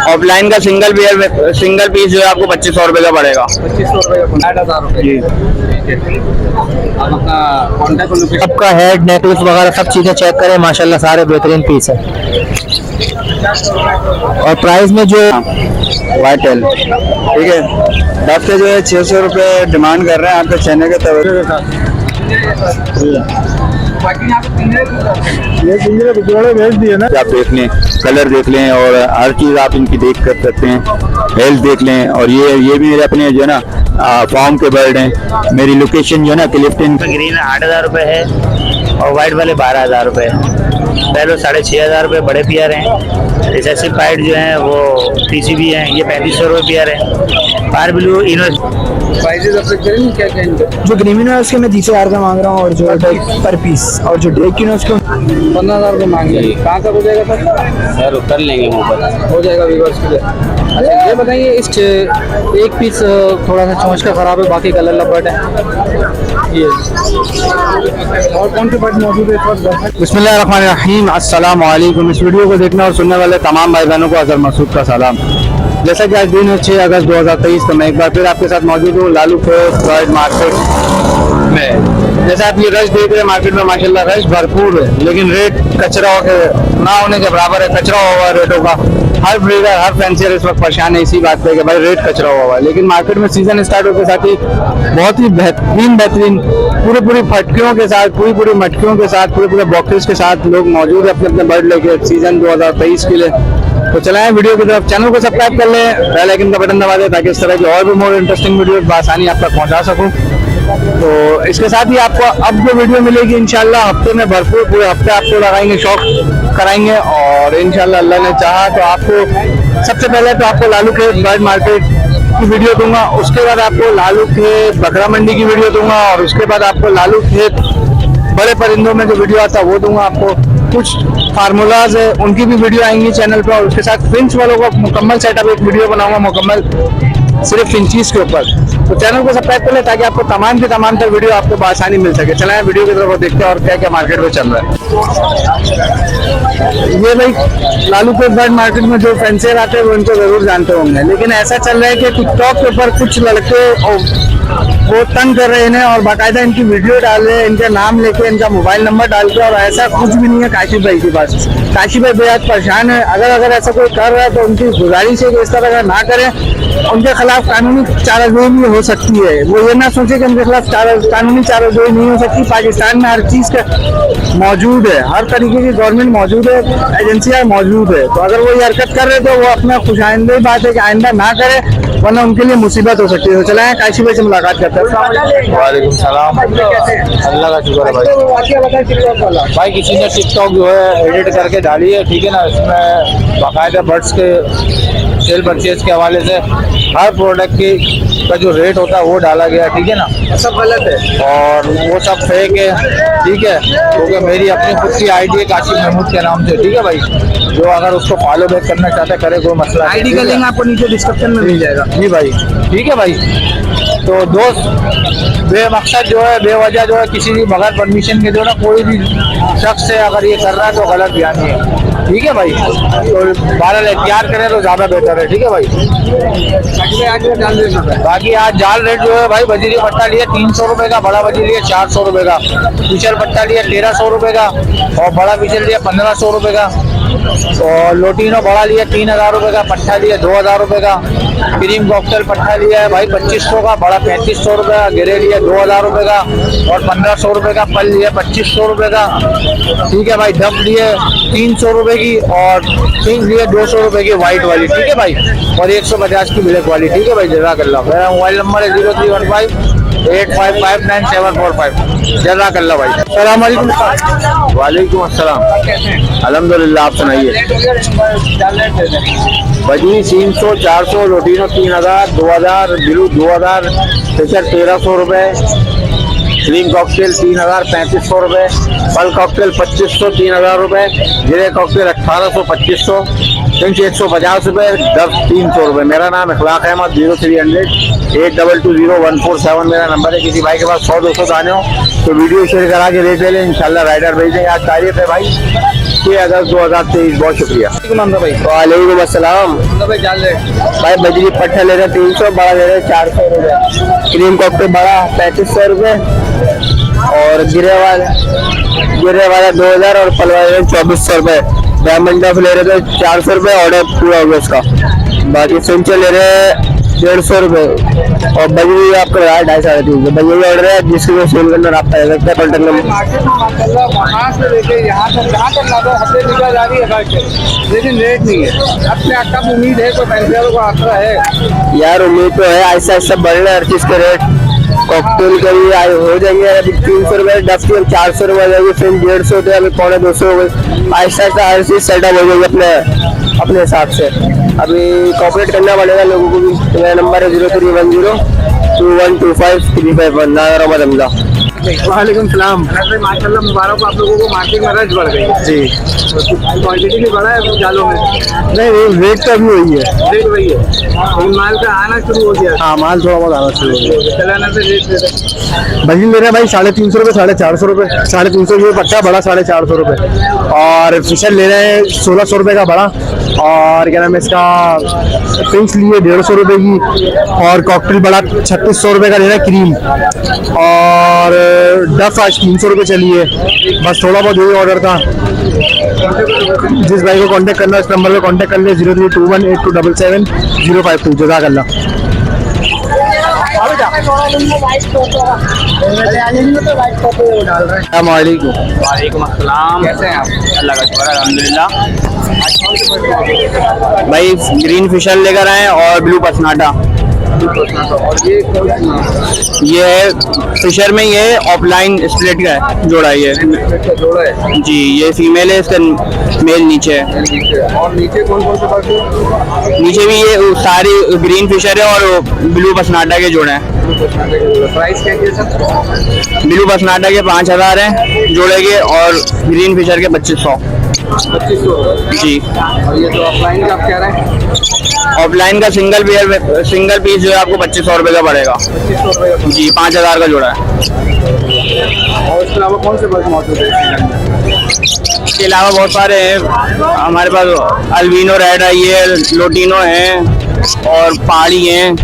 Offline का single piece जो है आपको 2500 रुपये का पड़ेगा। 2500 रुपये का 6000 रुपये जी। आप अपना कॉन्टैक्ट लोकेशन आपका हेड नेकलेस वगैरह सब चीज़ें चेक करें, माशाल्लाह सारे बेहतरीन पीस है। और प्राइस में जो वाइटल ठीक है, 10 के जो है 600 रुपये डिमांड कर रहे हैं आपके चने के तवे के साथ। ये पिंजरे बिजोड़े भेज दिए ना, आप देख लें, कलर देख लें और हर चीज़ आप इनकी देख कर सकते हैं, हेल्थ देख लें। और ये भी मेरे अपने जो है ना फॉर्म के बर्ड हैं। मेरी लोकेशन जो है ना क्लिफ्टन। ग्रीन 8000 रुपये है और वाइट वाले 12000 रुपये। पहले 6500 रुपये बड़े पेयर हैं। रिसेसिव पाइट जो है वो PCB हैं, ये 3500 रुपये पेयर है। पार ब्लू इनोस प्राइजेस अपडेट करेंगे क्या क्या इनके? जो ग्रीमिनो है उसके मैं 30,000 का मांग रहा हूँ और जो पर पीस, और जो ड्रेकिनो है उसको 15,000 रुपये मांग रहे हैं। कहाँ तक हो जाएगा सर कर लेंगे मोबाइल, हो जाएगा व्यूअर्स के लिए। अच्छा ये बताइए, इस एक पीस थोड़ा सा चोंच का खराब है, बाकी कलर लबट है ये। और कौन से बर्ड मौजूद है इस वक्त? बिस्मिल्लाहिर्रहमानिर्रहीम, अस्सलाम वालेकुम। इस वीडियो को देखने और सुनने वाले तमाम भाई बहनों को अजहर मसूद का सलाम। जैसा कि आज दिन है 6 अगस्त 2023, तो मैं एक बार फिर आपके साथ मौजूद हूँ लालू फ्रेश बर्ड मार्केट में। जैसा आप ये रश देख रहे हैं मार्केट में, माशाल्लाह रश भरपूर है, लेकिन रेट कचरा ना होने के बराबर है। कचरा हुआ रेटों का, हर ब्रीडर हर फैंसियर इस वक्त परेशान है इसी बात पे कि भाई रेट कचरा हुआ है। लेकिन मार्केट में सीजन स्टार्ट होने के साथ ही बहुत ही बेहतरीन पूरी फटकियों के साथ, पूरी मटकियों के साथ, पूरे बॉक्सेस के साथ लोग मौजूद है अपने अपने बर्ड लेके सीजन 2023 के लिए। तो चलाएं वीडियो की तरफ, चैनल को सब्सक्राइब कर लें, बेल आइकन का बटन दबा दें ताकि इस तरह की और भी मोर इंटरेस्टिंग वीडियो बआसानी आप तक पहुंचा सकूं। तो इसके साथ ही आपको अब जो वीडियो मिलेगी इंशाल्लाह हफ्ते में भरपूर, पूरे हफ्ते आपको लगाएंगे, शौक कराएंगे। और इंशाल्लाह अल्लाह ने चाहा तो आपको सबसे पहले तो आपको लालू के बर्ड मार्केट की वीडियो दूंगा, उसके बाद आपको लालू के बकरा मंडी की वीडियो दूंगा, और उसके बाद आपको लालू के बड़े परिंदों में जो वीडियो आता है वो दूंगा। आपको कुछ फार्मूलाज है उनकी भी वीडियो आएंगी चैनल पर, और उसके साथ फिंच वालों का मुकम्मल सेटअप एक वीडियो बनाऊंगा मुकम्मल सिर्फ फिंचीज के ऊपर। तो चैनल को सब्सक्राइब कर ले ताकि आपको तमाम के तमाम तक वीडियो आपको आसानी मिल सके। चलाएं वीडियो की तरफ देखते हैं और क्या क्या मार्केट में चल रहा है। ये भाई लालू के बर्ड मार्केट में जो फैंसियर आते हैं वो इनको जरूर जानते होंगे, लेकिन ऐसा चल रहा है कि टिकटॉक के ऊपर कुछ लड़के वो तंग कर रहे हैं और बाकायदा इनकी वीडियो डाल रहे हैं, इनका नाम लेके, इनका मोबाइल नंबर डाल के, और ऐसा कुछ भी नहीं है काशिफ भाई के पास। काशिफ भाई बेहद परेशान है। अगर ऐसा कोई कर रहा है तो उनकी गुजारिश है कि इस तरह का ना करें, उनके खिलाफ कानूनी चाराजोई भी हो सकती है। वो ये ना सोचे कि उनके खिलाफ कानूनी चाराजोई नहीं हो सकती। पाकिस्तान में हर चीज़ का मौजूद है, हर तरीके की गवर्नमेंट मौजूद है, एजेंसियाँ मौजूद है। तो अगर वो ये हरकत कर रहे तो वो अपना खुशाइंदा बात है कि आइंदा ना करे, वरना उनके लिए मुसीबत हो सकती है। तो चलाएं काशी भाई से मुलाकात करते हैं। वालेकुम सलाम, अल्लाह का शुक्र है भाई किसी ने टिकटॉक जो है एडिट करके डाली है, ठीक है ना, इसमें बाकायदा बर्ड्स के सेल परचेज के हवाले से हर प्रोडक्ट की का जो रेट होता है वो डाला गया, ठीक है ना, सब गलत है और वो सब फेक है, ठीक है। क्योंकि मेरी अपनी खुद की आईडी है काशिफ महमूद के नाम से, ठीक है भाई, जो अगर उसको फॉलो बैक करना चाहता है करे, कोई मसला नहीं। आईडी का लिंक आपको नीचे डिस्क्रिप्शन में मिल जाएगा जी भाई, ठीक है भाई। तो दोस्त बेमकसद जो है, बेवजह जो है, किसी भी बगैर परमिशन के जो है ना कोई भी शख्स से अगर ये कर रहा है तो गलत बयानी है, ठीक है भाई। तो बहरहाल एहतियात करें तो ज़्यादा बेहतर है, ठीक है भाई। बाकी आज जाल रेट जो है भाई, वजीरी पट्टा लिया 300 रुपये का, बड़ा वजीर लिया 400 रुपये का, पिछल पट्टा लिया 1300 रुपये का, और बड़ा पिछल लिया 1500 रुपये का, और लोटिनो बड़ा लिया 3000 रुपये का, पट्टा लिया 2000 रुपये का, क्रीम कॉकटेल पट्टा लिया है भाई 2500 का, बड़ा 3500 रुपये का, गिरे लिया 2000 रुपये का, और 1500 रुपये का, पल लिया 2500 रुपये का, ठीक है भाई। डब लिए 300 रुपये की, और पिंक लिए 200 रुपये की वाइट वाली, ठीक है भाई, और 150 की ब्लैक वाली, ठीक है भाई। जज़ाकल्लाह। मेरा मोबाइल नंबर है 0315 8559745। जज़ाकल्लाह भाई। अस्सलाम वालेकुम। वालेकुम अस्सलाम। अल्हम्दुलिल्लाह, आप सुनाइए। बजरी 300, 400, लोटिनो 3000, 2000, ब्लू 2000, फिशर 1300 रुपये, क्रीम कॉकटेल 3000 3500 रुपये, पल कॉकटेल 2500 3000 रुपये, गिरे कॉकटेल 1800 2500, इंच 150 रुपये, डब 300 रुपये। मेरा नाम इखलाक अहमद, 0300 8220 मेरा नंबर है। किसी भाई के पास 100-200 दाने हो तो वीडियो शेयर करा के रेट ले लें, इंशाल्लाह राइडर भेज देंगे। आज तारीख है भाई 6 अगस्त 2023। बहुत शुक्रिया। भाई वालेकुम अस्सलाम। भाई जाल रहे भाई बजरी पट्टा ले रहे 300, बड़ा ले रहे 400 रुपये। क्रीम कॉकटेल बड़ा 3500 रुपये और गिरे वाला 2000 और पलवा 2400 रुपये। डायमंड डफ ले रहे थे 400 रुपये, ऑर्डर पूरा हो गया उसका। बाकी सिंचल ले रहे 150 रुपये और बजरी आपका रहा है 250-350। बजरी ऑर्डर है, जिसके लिए सेल करना आप कर सकते हैं। कॉन्टेक्ट नंबर वहाँ से लेके यहाँ तक जहाँ तक लागो हफ्ते निकल जा रही है, लेकिन रेट नहीं है। अब क्या कब उम्मीद है, कोई पैंतीस को आता है यार? उम्मीद तो है, ऐसा ऐसा बढ़ रहा है हर चीज़ के रेट। कॉकटेल के लिए आए हो जाएंगे अभी 300 रुपये, 10 की 400 रुपये जाएगी, फिर 150 होते हैं, अभी 250 हो गई। ऐसा ऐसा हर चीज़ सेटअप हो जाएगी अपने हिसाब से। अभी कॉपरेट करना पड़ेगा लोगों को भी। तो मेरा नंबर है 0310 2125 351। नाज़र अहमद हमजा। वालेकुम सलाम। माशाल्लाह मुबारक आप लोगों को, मार्केट में रश बढ़ गई जी। क्वांटिटी भी बढ़ा है जालों में? नहीं, रेट तो अभी वही है। रेट वही है, लेकिन माल का आना शुरू हो गया। हाँ, माल थोड़ा बहुत आना शुरू हो गया। चलाना से रेट दे रहे बजरी ले रहे हैं भाई 350 रुपये, 450 रुपये। 350 रुपये पट्टा बड़ा, 450 रुपये। और फिशर ले रहे हैं 1600 रुपये का बड़ा। और क्या नाम है इसका, पिंक्स लिए 150 रुपये की। और कॉकटेल बड़ा 3600 रुपये का ले रहा है क्रीम। और डफ आज 300 रुपये चली है। बस थोड़ा बहुत यही ऑर्डर था। जिस भाई को कांटेक्ट करना है इस नंबर पे कांटेक्ट कर ले 03218277 052। जज़ाकल्लाह। वालेकुम अस्सलाम। कैसे हैं आप? अल्लाह का शुक्र है, अल्हम्दुलिल्लाह। भाई भाई ग्रीन फिशर लेकर आए और ब्लू पसनाटा। और ये ये है फिशर में, ये ऑफलाइन स्प्लिट का है, जोड़ा है ये। जोड़ा है जी, ये फीमेल है, इसका मेल नीचे है। और नीचे कौन कौन से बाकी नीचे भी ये सारी ग्रीन फिशर है और ब्लू पसनाटा के जोड़े हैं। प्राइस क्या है सर? ब्लू पसनाटा के 5000 हैं जोड़े के, और ग्रीन फिशर के 2500। 2500। जी। और ये तो ऑफलाइन का आप कह रहे हैं ऑफलाइन का सिंगल पीस जो है आपको 2500 रुपये का पड़ेगा। 2500 रुपये का। जी, 5000 का जोड़ा है। और इसके अलावा कौन से बर्ड मौजूद है? इसके अलावा बहुत सारे हैं हमारे पास। अल्बिनो रेड है, ये लोटिनो है और पहाड़ी हैं।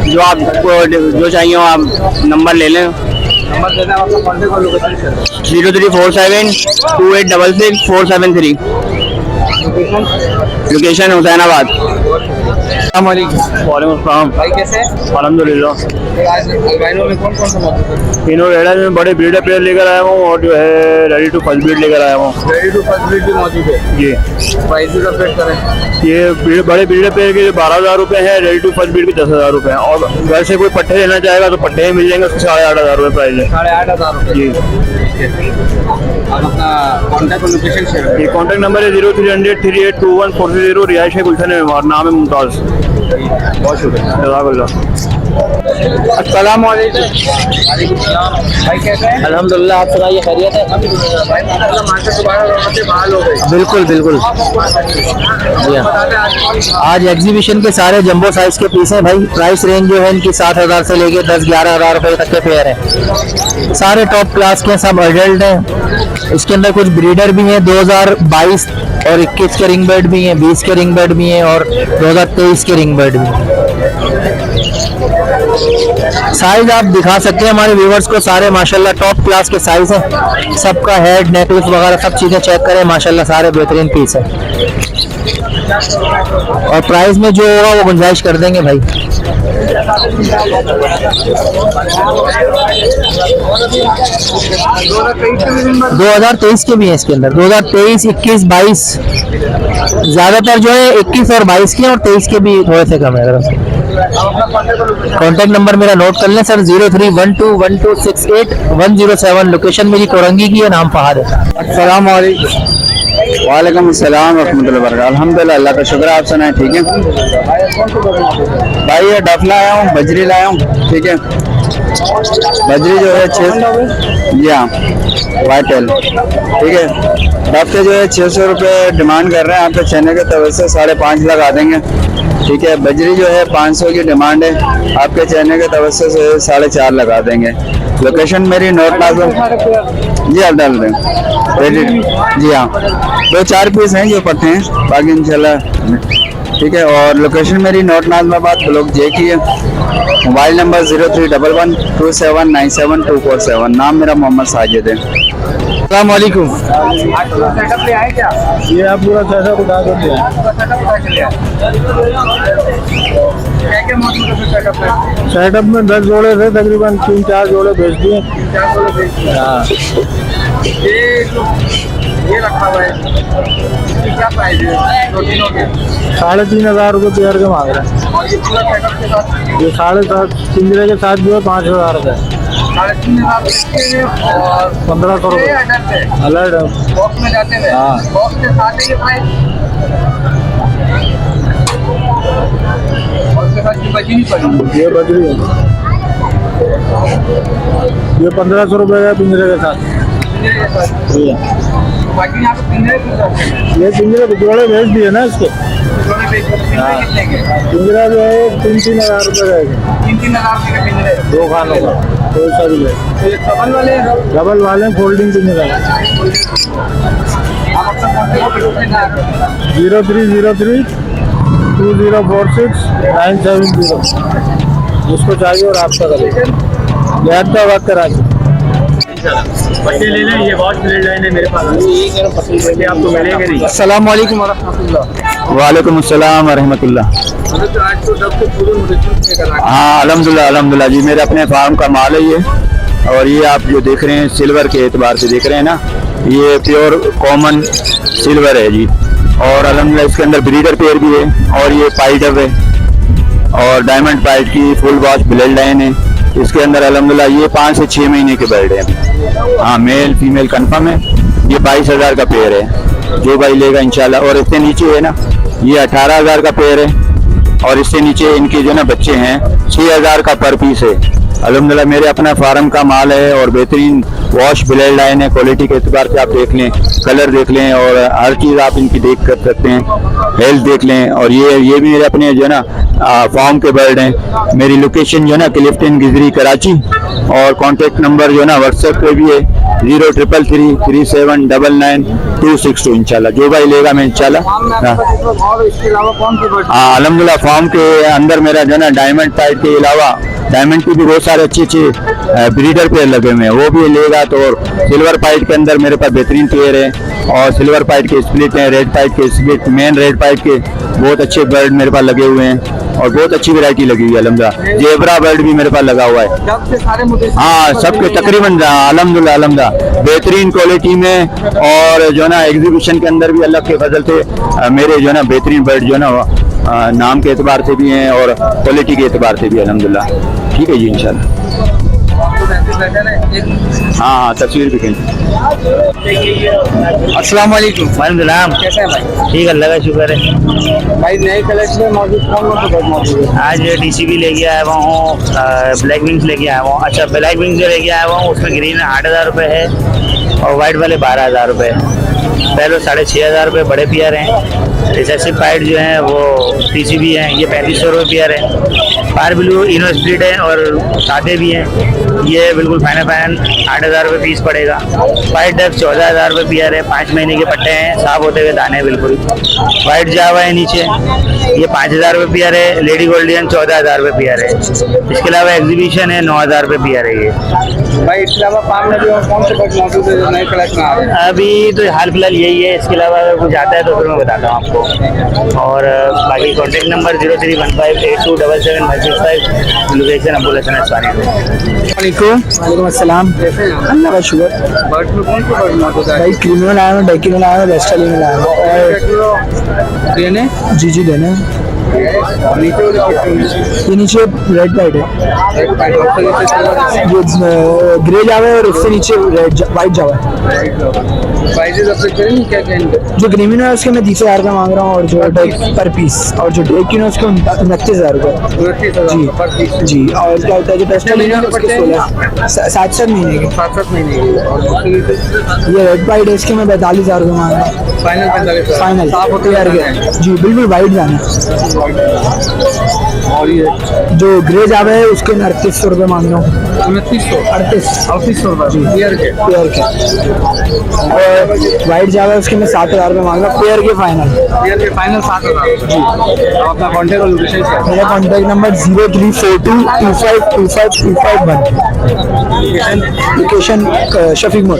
जो आपको जो चाहिए हो आप नंबर ले लें। नंबर देना है आपका, कॉन्टेक्ट और लोकेशन सर। 0347 2866 473। लोकेशन हुसैनाबाद। वालेकुम। भाई कैसे हैं? अल्हम्दुलिल्लाह। आज अल्बाइनो में कौन कौन सा मौजूद है? तीनों रेडा में बड़े ब्रीडर पेयर लेकर आया हूँ और जो है रेडी टू फर्स्ट ब्रीड लेकर आया हूँ। रेडी टू फर्स्ट ब्रीड भी मौजूद है। जी। प्राइस भी अपडेट करें। ये बड़े ब्रीडर पेयर के 12000 रुपये है, रेडी टू फर्स्ट ब्रीड के 10000 रुपये हैं। और घर से कोई पट्टे लेना चाहेगा तो पट्टे ही मिल जाएंगे, उसके 8500 रुपये प्राइस है। 8500 रुपये। जी। आप अपना कॉन्टैक्ट और लोकेशन शेयर करें। ये कॉन्टैक्ट नंबर है 0300 3821 430। रिहाइश है गुलशन है, और नाम है मुमताज़। बहुत शुक्रिया। अस्सलाम वालेकुम। वालेकुम सलाम। भाई कैसे हैं? अल्हम्दुलिल्लाह, आप सुनाइए, खैरियत है? भाई माशाल्लाह मार्केट दोबारा रौनकें बहाल हो गई। बिल्कुल बिल्कुल। बताते हैं आज एग्जीबिशन के सारे जंबो साइज के पीस हैं भाई। प्राइस रेंज जो है इनकी 7000 से लेके 10-11 हजार रुपए तक के पेयर हैं। सारे टॉप क्लास के, सब अडल्ट हैं। इसके अंदर कुछ ब्रीडर भी हैं। 2022 और 21 के रिंग बर्ड भी हैं, 20 के रिंग बर्ड भी हैं और 2023 के रिंग बर्ड भी हैं। साइज आप दिखा सकते हैं हमारे व्यूवर्स को, सारे माशाल्लाह टॉप क्लास के साइज हैं। सबका हेड, नेकलेस वगैरह सब चीज़ें चेक करें, माशाल्लाह सारे बेहतरीन पीस हैं। और प्राइस में जो होगा वो गुंजाइश कर देंगे भाई। 2023 के भी हैं इसके अंदर, 2023, 21, 22। ज्यादातर जो है 21 और 22 के, और 23 के भी थोड़े से कम है। कॉन्टैक्ट नंबर मेरा नोट कर लें सर, 03121268 लोकेशन मेरी कोरंगी की है, नाम फहाद है। अस्सलाम वालेकुम। वालेकुम अस्सलाम रहमतुल्लाहि व बरकातहू। अल्हम्दुलिल्लाह, अल्लाह का शुक्र है। आप सुनाए, ठीक है भाई? ये डफ लाया हूँ, बजरी लाया हूँ, ठीक है। बजरी जो है 6, जी हाँ, वाइट टेल, ठीक है। डफ के जो है 600 रुपये डिमांड कर रहे हैं। आपके चने के तवे से 5.5 लगा देंगे, ठीक है। बजरी जो है 500 की डिमांड है, आपके चने के तवस्से से 4.5 लगा देंगे। लोकेशन मेरी नोट नाजुम जी आप डाल रहे हैं रेडी। जी हाँ 2-4 पीस हैं जो पट्टे हैं, बाकी इंशाल्लाह ठीक है। और लोकेशन मेरी नॉर्थ नाज़िमाबाद ब्लॉक जे की है। Mobile number 031127972447। नाम मेरा मोहम्मद साजिद है। अस्सलाम वालेकुम। सेटअप ले आए क्या? ये आप पूरा सेटअप उठा कर दिया। क्या क्या मौजूद है सेटअप में? सेटअप में 10 जोड़े थे, तकरीबन 3-4 जोड़े भेज दिए। हाँ ये रखा हुआ है, ये क्या प्राइस है? 2-3 के 3,500 रुपये पेयर के मांग रहे हैं। और ये पूरा सेटअप के साथ ये 7.5 पिंजरे के साथ जो है 5,000 का है। 3,500 और 1,500 रुपये अलर्ट है। बॉक्स में जाते हैं। हाँ। बॉक्स के साथ है ये प्राइस। और उसके साथ ये बजी नहीं पड़ी। ये बजरी है, ये 1,500 रुपये का पिंजरे के साथ। जी हाँ। बाकी यहाँ पे पिंजरे भी रहते हैं। ये पिंजरे जोड़े भेज दिए ना इसके। पिंजरे कितने के? पिंजरा जो है 3,000 रुपये का है। 3,000 रुपये का पिंजरे। 2 खानों का कोई सा भी ले। ये डबल वाले हैं। डबल वाले फोल्डिंग पिंजरा है। आप अपना कॉन्टेक्ट करके 03032046-970 जिसको चाहिए और आपका करें लेता वक्त कराची। पट्टे ले लें, ये बहुत ब्लेड लाइन है मेरे पास। पट्टे आपको मिलेंगे नहीं। अस्सलाम वालेकुम वरहमतुल्लाह। वालेकुम अस्सलाम वरहमतुल्लाह। आज तो सब कुछ पूरे मुद्दे कर रहा हाँ अल्हम्दुलिल्लाह जी मेरे अपने फार्म का माल है ये। और ये आप जो देख रहे हैं सिल्वर के एतबार से देख रहे हैं ना, ये प्योर कॉमन सिल्वर है जी। और अल्हम्दुलिल्लाह इसके अंदर ब्रीडर पेयर भी है और ये पाइड है और डायमंड पाइड की फुल वॉच ब्लेड लाइन है। इसके अंदर अल्हम्दुलिल्लाह ये 5 से 6 महीने के बर्ड है। हाँ मेल फीमेल कंफर्म है। ये 22,000 का पेयर है, जो भाई लेगा इंशाल्लाह। और इससे नीचे है ना ये 18,000 का पेयर है। और इससे नीचे इनके जो ना बच्चे हैं 6,000 का पर पीस है। अल्हम्दुलिल्लाह मेरे अपना फार्म का माल है और बेहतरीन वॉश ब्लेड लाइन है। क्वालिटी के एतबार से आप देख लें, कलर देख लें और हर चीज़ आप इनकी देख कर सकते हैं, हेल्थ देख लें। और ये भी मेरे अपने जो है ना फार्म के बर्ड हैं। मेरी लोकेशन जो है ना क्लिफ्टन गिजरी कराची और कॉन्टेक्ट नंबर जो है ना व्हाट्सएप पे भी है 033337999262। इंशाल्लाह जो भाई लेगा मैं इंशाल्लाह। और इसके अलावा कौन से बर्ड? हाँ अल्हम्दुलिल्लाह फार्म के अंदर मेरा जो है ना डायमंड पाइड के अलावा डायमंड की भी बहुत सारे अच्छे ब्रीडर पेयर लगे हुए हैं, वो भी लेगा तो। और सिल्वर पाइड के अंदर मेरे पास बेहतरीन पेयर है और सिल्वर पाइड के स्प्लिट हैं, रेड पाइड के स्प्लिट, मेन रेड पाइड के बहुत अच्छे बर्ड मेरे पास लगे हुए हैं और बहुत अच्छी वैरायटी लगी हुई है अल्हम्दुलिल्लाह। जेबरा बर्ड भी मेरे पास लगा हुआ है। सबसे सारे मुद्दे हाँ सबके तकरीबन अल्हम्दुलिल्लाह बेहतरीन क्वालिटी में। और जो है ना एग्जीबिशन के अंदर भी अल्लाह के फजल से मेरे जो है ना बेहतरीन बर्ड जो है ना नाम के एतबार से भी हैं और क्वालिटी के एतबार से भी अल्हम्दुलिल्लाह। ठीक है जी इंशाल्लाह। हाँ तस्वीर भी खींच। अस्सलाम वालेकुम। वालेकुम। कैसे हैं भाई? ठीक अल्लाह का शुक्र है। भाई नए कलेक्शन में मौजूद कौन कौन से बर्ड मौजूद है? आज DCB लेके आया हुआ हूँ, ब्लैक विंग्स लेके आया हुआ हूँ। अच्छा ब्लैक विंग्स जो लेके आया हुआ हूँ उसमें ग्रीन 8,000 रुपये है और वाइट वाले 12,000 रुपये। पहले 6,500 रुपये बड़े पियर हैं। रिसेसिव पाइड जो है वो TCB हैं, ये 3,500 रुपये पियर है। पार ब्लू इनो स्प्लिट है और सादे भी हैं, ये बिल्कुल फाइनल 8,000 रुपये पीस पड़ेगा। वाइट डक 14,000 रुपये पियर है, 5 महीने के पट्टे हैं, साफ होते हुए दाने बिल्कुल। वाइट जावा है नीचे, ये 5,000 रुपये पियर है। लेडी गोल्डियन 14,000 रुपये पियर है। इसके अलावा एग्जीबिशन है 9,000 रुपये पियर है ये। भाई इसके अलावा फार्म में भी और कौन से बर्ड मौजूद है जो नए कलेक्शन आ रहे हैं? अभी तो हाल फिलहाल यही है, इसके अलावा अगर कुछ आता है तो फिर मैं बताता हूँ आपको। और बाकी contact number 0315827765, location Abdul Hasan Aswani. वालेकुम अस्सलाम। कैसे हैं? अल्लाह का शुक्र। बर्ड में कौन से बर्ड मौजूद है? भाई क्रीमिनल आया हूँ, डेकिनल आया हूँ, वेस्टर्न आया हूँ और देने जी देना है। नीचे वाले पट्टे में ये नीचे रेड पाइड है, रेड पैंट और नीचे सिल्वर ये ग्रे जावा है और उससे नीचे वाइट जावा है। प्राइजेस अपडेट करेंगे क्या क्या इनके? जो क्रीमिनल है उसके मैं 30,000 का मांग रहा हूँ और जो पर पीस, और जो डेकिन है उसके 29,000 रुपये। 29,000 पर पीस। जी और क्या होता है जो वेस्टर्न है उसके 7-7 महीने के। 7-7 महीने की। और उसके नीचे ये रेड पाइड है, इसके मैं 42,000 रुपये मांग रहा हूँ फाइनल 45,000 फाइनल। साफ होते यार हैं। जी बिल्कुल वाइट जाना है। और ये जो ग्रे जावा है उसके 3800 रुपये मांग रहा हूँ। 3800 रुपये पेयर के। पेयर के। और वाइट जावा है उसके मैं 7000 रुपये मांग रहा हूँ, पेयर के फाइनल। पेयर के फाइनल 7000 जी। आप अपना कॉन्टेक्ट और लोकेशन शेयर करें। मेरा कॉन्टैक्ट नंबर 0342252551। लोकेशन शफीक मोड़।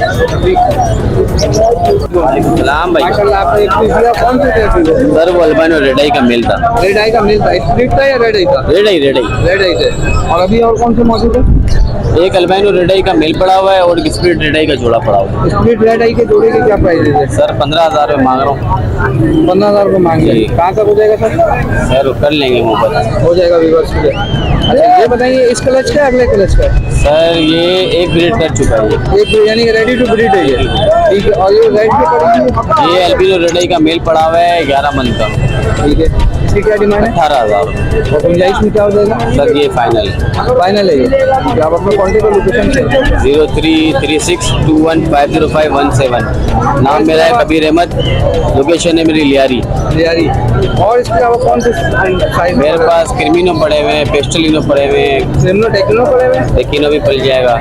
सलाम भाई। माशाल्लाह आपने एक पीस लिया, कौन से टेस्ट लिया? सर वो अल्बानो रेड आई का मेल था। रेड आई का मिल था, स्प्लिट था या रेड आई था? रेड आई रेड आई थे। और अभी और कौन से मौजूद है? एक अल्बानो रेड आई का मेल पड़ा हुआ है और एक स्प्लिट रेड आई का जोड़ा पड़ा हुआ है। स्प्लिट रेड आई के जोड़े के क्या प्राइस है? सर 15,000 रुपये मांग रहा हूँ। 15,000 रुपये मांग रहे हैं। कहाँ तक हो जाएगा सर? सर कर लेंगे मोहब्बत। हो जाएगा विवर्स के लिए। अच्छा ये बताइए, इस क्लच का अगले क्लच का? सर ये एक ब्रीड कर चुका है ये। एक यानी कि रेडी टू ब्रीड है ये, ठीक है। और ये राइट पे पड़ेगी? ये अल्बिनो रेड आई का मेल पड़ा हुआ है 11 मंथ का। ठीक है। इसकी क्या डिमांड है? 18,000। और गुंजाइश में क्या हो जाएगा? सर ये फाइनल है। फाइनल है ये। ठीक है, आप अपना कॉन्टेक्ट और लोकेशन शेयर 033621505117। नाम मेरा है कबीर अहमद, लोकेशन है मेरी लियारी। यारी। और इसके अलावा कौन से साइज? मेरे पास क्रिमिनो पड़े हुए हैं, पेस्टलिनो पड़े हुए हैं, टेक्नो पड़े हुए हैं? लेकिन भी पल जाएगा।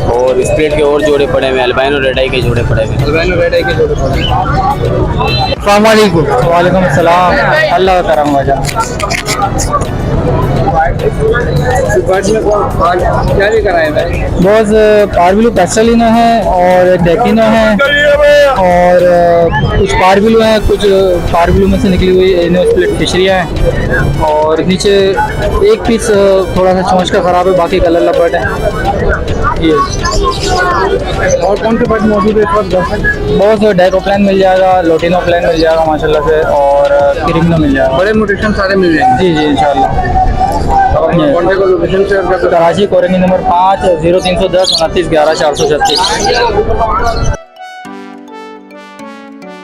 और स्प्लिट के और जोड़े पड़े हुए हैं, अल्बानो रेड आई के जोड़े पड़े हुए हैं। अल्बानो रेड आई के जोड़े पड़े हैं। अस्सलाम वालेकुम। वालेकुम अस्सलाम। अल्लाह का करम वजह। बर्ड में क्या लेकर आए भाई? बहुत पारबिलो पेस्टलिनो है और डेकिनो है और कुछ पारबिलो हैं, कुछ पारबिलो में से निकली हुई इनो स्प्लिट फिशरियाँ हैं। और नीचे एक पीस थोड़ा सा चोंच का ख़राब है, बाकी कलर लबर्ड है ये। और कौन से बर्ड मौजूद है इस वक्त? बहुत से डेको प्लान मिल जाएगा, लोटिनो प्लान मिल जाएगा माशाल्लाह से, और क्रिमिनो मिल जाएगा। बड़े म्यूटेशन सारे मिल जाएंगे। जी जी इंशाल्लाह। कॉन्टेक्ट और लोकेशन शेयर कर सकते हैं। Karachi colony number 5 0310 29 11 436।